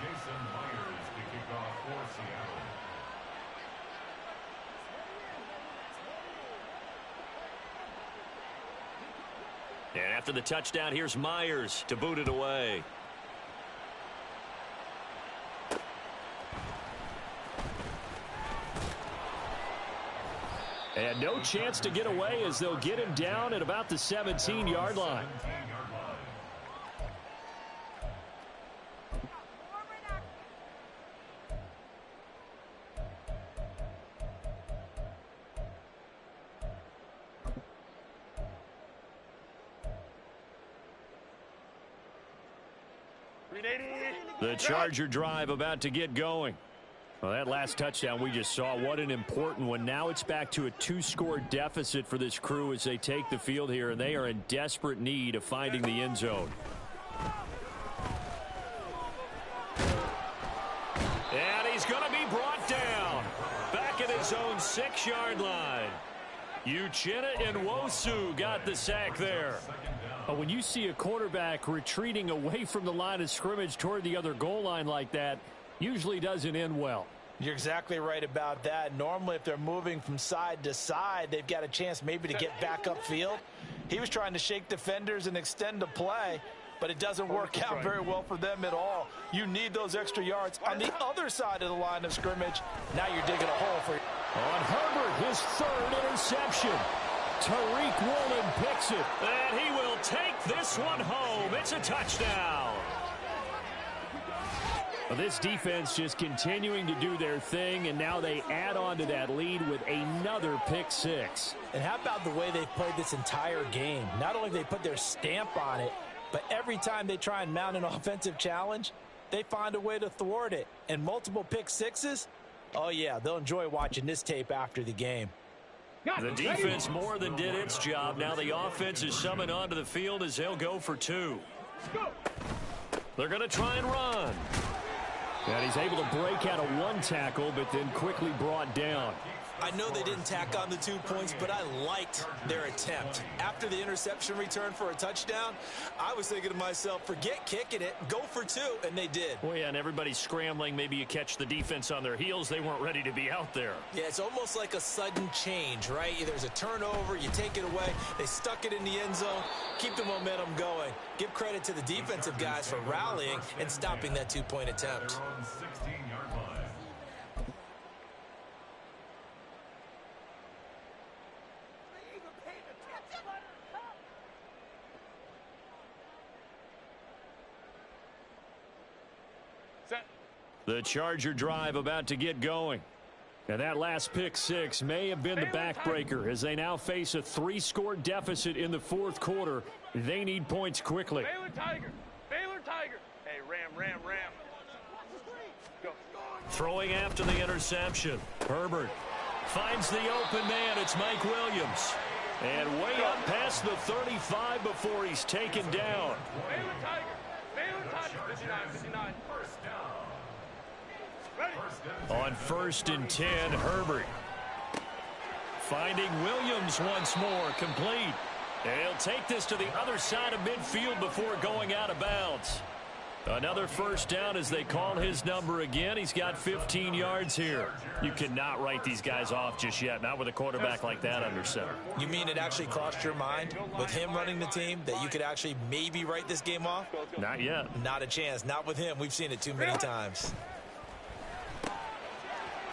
Jason Myers to kick off for Seattle. And after the touchdown, here's Myers to boot it away. And no chance to get away as they'll get him down at about the 17-yard line. The Charger drive about to get going. Well, that last touchdown we just saw, what an important one. Now it's back to a 2-score deficit for this crew as they take the field here, and they are in desperate need of finding the end zone. And he's going to be brought down. Back at his own 6-yard line. Uchenna Nwosu got the sack there. When you see a quarterback retreating away from the line of scrimmage toward the other goal line like that, usually doesn't end well. You're exactly right about that. Normally, if they're moving from side to side, they've got a chance maybe to get back upfield. He was trying to shake defenders and extend the play, but it doesn't work out very well for them at all. You need those extra yards on the other side of the line of scrimmage. Now you're digging a hole for you. On Herbert, his 3rd interception. Tariq Woolen picks it, and he will take this one home. It's a touchdown. Well, this defense just continuing to do their thing, and now they add on to that lead with another pick 6. And how about the way they've played this entire game? Not only have they put their stamp on it, but every time they try and mount an offensive challenge, they find a way to thwart it. And multiple pick 6s, oh yeah, they'll enjoy watching this tape after the game. The defense more than did its job. Now the offense is summoned onto the field as they'll go for 2. They're going to try and run. And he's able to break out of 1 tackle, but then quickly brought down. I know they didn't tack on the 2 points, but I liked their attempt. After the interception return for a touchdown, I was thinking to myself, forget kicking it, go for 2, and they did. Well, yeah, and everybody's scrambling. Maybe you catch the defense on their heels. They weren't ready to be out there. Yeah, it's almost like a sudden change, right? There's a turnover, you take it away, they stuck it in the end zone, keep the momentum going. Give credit to the defensive guys for rallying and stopping that 2-point attempt. They're on 16-yard line. The Charger drive about to get going. And that last pick six may have been the backbreaker as they now face a 3-score deficit in the fourth quarter. They need points quickly. Baylor Tiger. Baylor Tiger. Hey, Ram. Go. Throwing after the interception. Herbert finds the open man. It's Mike Williams. And way up past the 35 before he's taken down. Baylor Tiger. 59. On 1st and 10, Herbert finding Williams once more, complete. And he'll take this to the other side of midfield before going out of bounds. Another first down as they call his number again. He's got 15 yards here. You cannot write these guys off just yet, not with a quarterback like that under center. You mean it actually crossed your mind with him running the team that you could actually maybe write this game off? Not yet. Not a chance. Not with him. We've seen it too many times.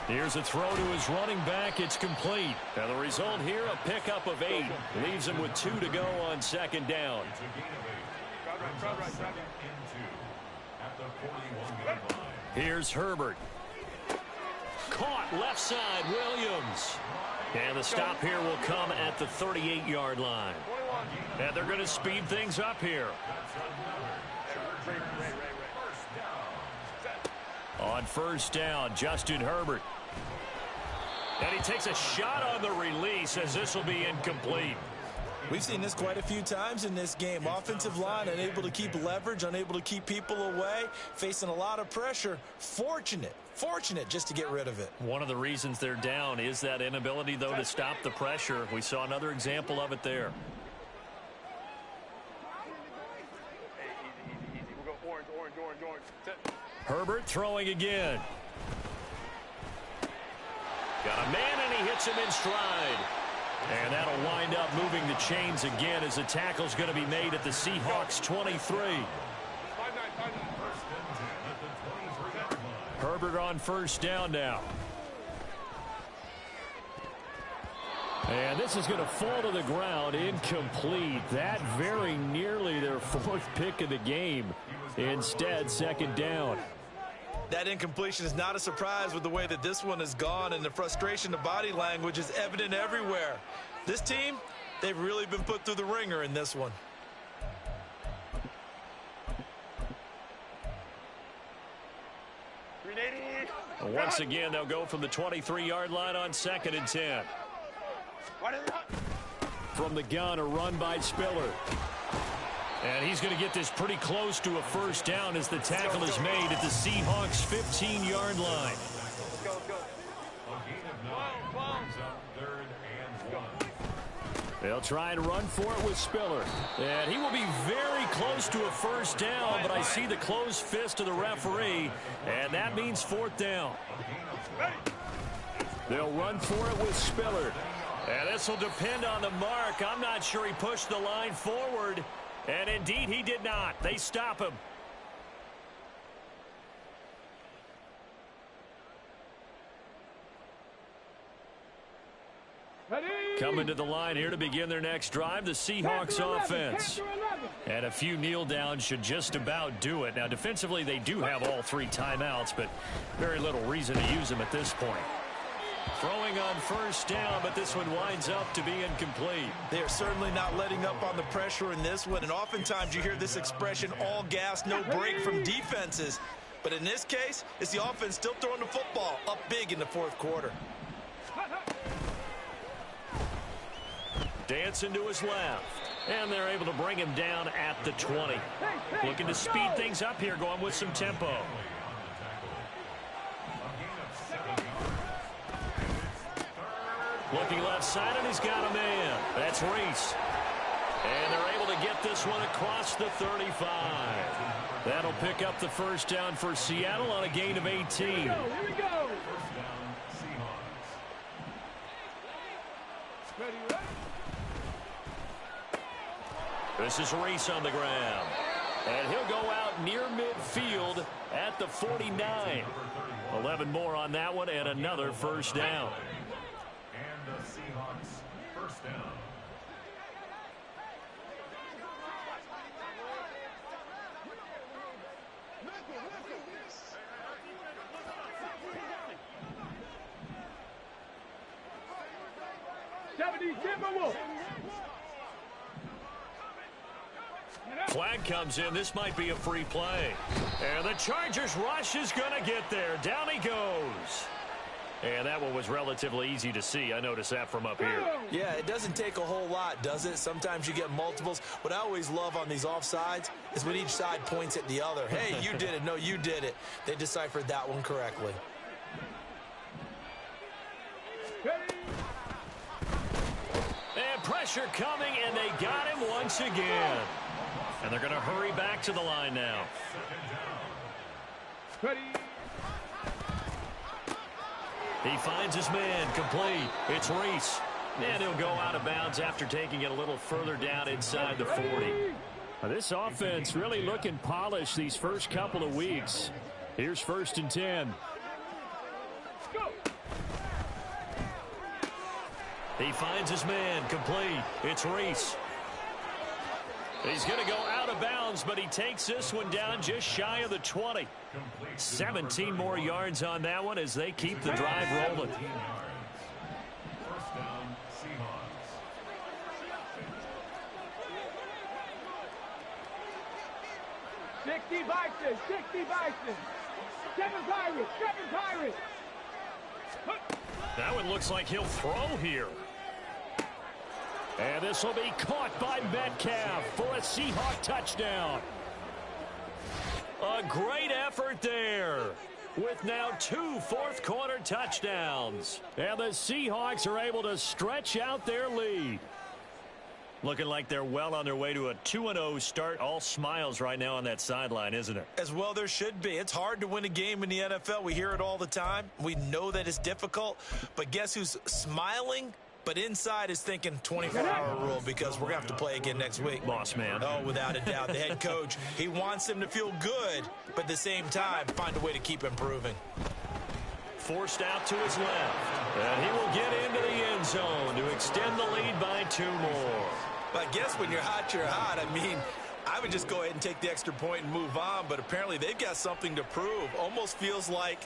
Here's a throw to his running back. It's complete. And the result here, a pickup of 8. Leaves him with 2 to go on 2nd down. Here's Herbert. Caught left side, Williams. And the stop here will come at the 38-yard line. And they're going to speed things up here. On 1st down, Justin Herbert. And he takes a shot on the release as this will be incomplete. We've seen this quite a few times in this game. Offensive line unable to keep leverage, unable to keep people away, facing a lot of pressure. Fortunate just to get rid of it. One of the reasons they're down is that inability, though, to stop the pressure. We saw another example of it there. Hey, easy. We'll go orange. Herbert throwing again. Got a man, and he hits him in stride. And that'll wind up moving the chains again as the tackle's going to be made at the Seahawks 23. 5-9. Herbert on 1st down now. And this is going to fall to the ground, incomplete. That very nearly their 4th pick of the game. Instead, 2nd down. That incompletion is not a surprise with the way that this one has gone, and the frustration, the body language is evident everywhere. This team, they've really been put through the ringer in this one. Once again, they'll go from the 23-yard line on 2nd and 10. From the gun, a run by Spiller. And he's going to get this pretty close to a 1st down as the tackle is made at the Seahawks 15-yard line. They'll try and run for it with Spiller. And he will be very close to a 1st down, but I see the closed fist of the referee, and that means 4th down. They'll run for it with Spiller. And this will depend on the mark. I'm not sure he pushed the line forward. And indeed, he did not. They stop him. Coming to the line here to begin their next drive, the Seahawks offense. And a few kneel downs should just about do it. Now, defensively, they do have all 3 timeouts, but very little reason to use them at this point. Throwing on 1st down, but this one winds up to be incomplete. They are certainly not letting up on the pressure in this one, and oftentimes you hear this expression, all gas, no break from defenses. But in this case, it's the offense still throwing the football up big in the 4th quarter. Dancing to his left, and they're able to bring him down at the 20. Looking to speed things up here, going with some tempo. Looking left side, and he's got a man. That's Reese. And they're able to get this one across the 35. That'll pick up the 1st down for Seattle on a gain of 18. Here we go. This is Reese on the ground. And he'll go out near midfield at the 49. 11 more on that one, and another 1st down. And the Seahawks 1st down. Flag comes in. This might be a free play. And the Chargers rush is going to get there. Down he goes. And that one was relatively easy to see. I noticed that from up here. Yeah, it doesn't take a whole lot, does it? Sometimes you get multiples. What I always love on these offsides is when each side points at the other. Hey, you did it. No, you did it. They deciphered that one correctly. And pressure coming, and they got him once again. And they're going to hurry back to the line now. He finds his man, complete. It's Reese. And he'll go out of bounds after taking it a little further down inside the 40. Now, this offense really looking polished these first couple of weeks. Here's 1st and 10. He finds his man, complete. It's Reese. He's going to go out of bounds, but he takes this one down just shy of the 20. 17 more yards on that one as they keep the drive rolling. First down, Seahawks. 60 Bison, 60 Bison. 7 Pirates, 7 Pirates. That one looks like he'll throw here. And this will be caught by Metcalf for a Seahawk touchdown. A great effort there with now 2 fourth-quarter touchdowns. And the Seahawks are able to stretch out their lead. Looking like they're well on their way to a 2-0 start. All smiles right now on that sideline, isn't it? As well there should be. It's hard to win a game in the NFL. We hear it all the time. We know that it's difficult. But guess who's smiling? But inside is thinking 24-hour rule because we're going to have to play again next week. Boss man. Oh, without a doubt. The head coach, he wants them to feel good, but at the same time, find a way to keep improving. Forced out to his left. And he will get into the end zone to extend the lead by 2 more. But I guess when you're hot, you're hot. I mean, I would just go ahead and take the extra point and move on, but apparently they've got something to prove. Almost feels like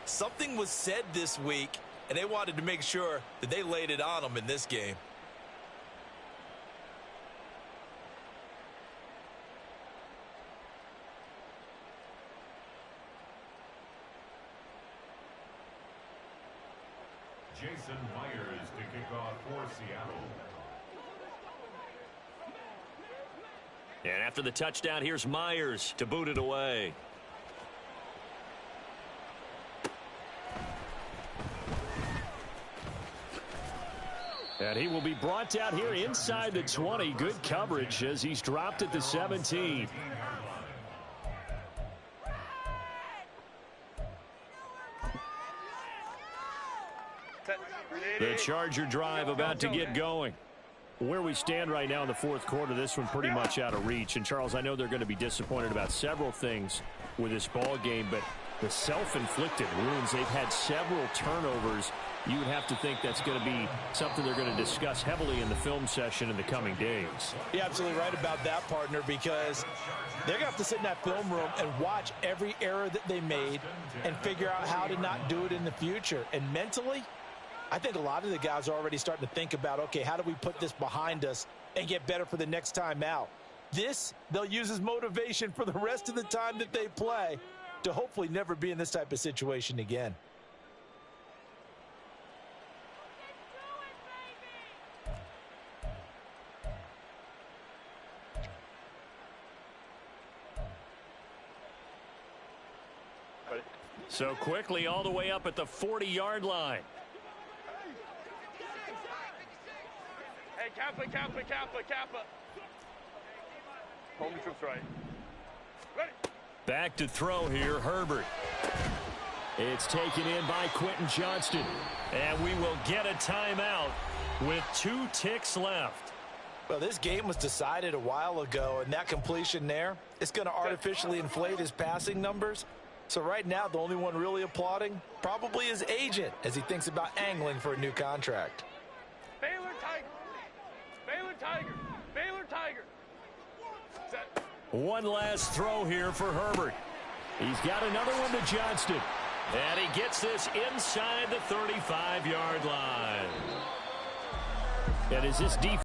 something was said this week, and they wanted to make sure that they laid it on them in this game. Jason Myers to kick off for Seattle. And after the touchdown, here's Myers to boot it away. And he will be brought down here inside the 20. Good coverage as he's dropped at the 17. The Charger drive about to get going. Where we stand right now in the fourth quarter, this one pretty much out of reach. And, Charles, I know they're going to be disappointed about several things with this ball game, but the self-inflicted wounds, they've had several turnovers. You would have to think that's going to be something they're going to discuss heavily in the film session in the coming days. You're absolutely right about that, partner, because they're going to have to sit in that film room and watch every error that they made and figure out how to not do it in the future. And mentally, I think a lot of the guys are already starting to think about, okay, how do we put this behind us and get better for the next time out? This, they'll use as motivation for the rest of the time that they play to hopefully never be in this type of situation again. So quickly all the way up at the 40-yard line. Hey, Kappa, Kappa, Kappa, Kappa. Home troops right. Ready. Back to throw here, Herbert. It's taken in by Quentin Johnston. And we will get a timeout with 2 ticks left. Well, this game was decided a while ago, and that completion there, it's going to artificially inflate his passing numbers. So right now, the only one really applauding probably his agent as he thinks about angling for a new contract. Baylor Tiger. Baylor Tiger. Baylor Tiger. Set. One last throw here for Herbert. He's got another one to Johnston. And he gets this inside the 35-yard line. And as this defense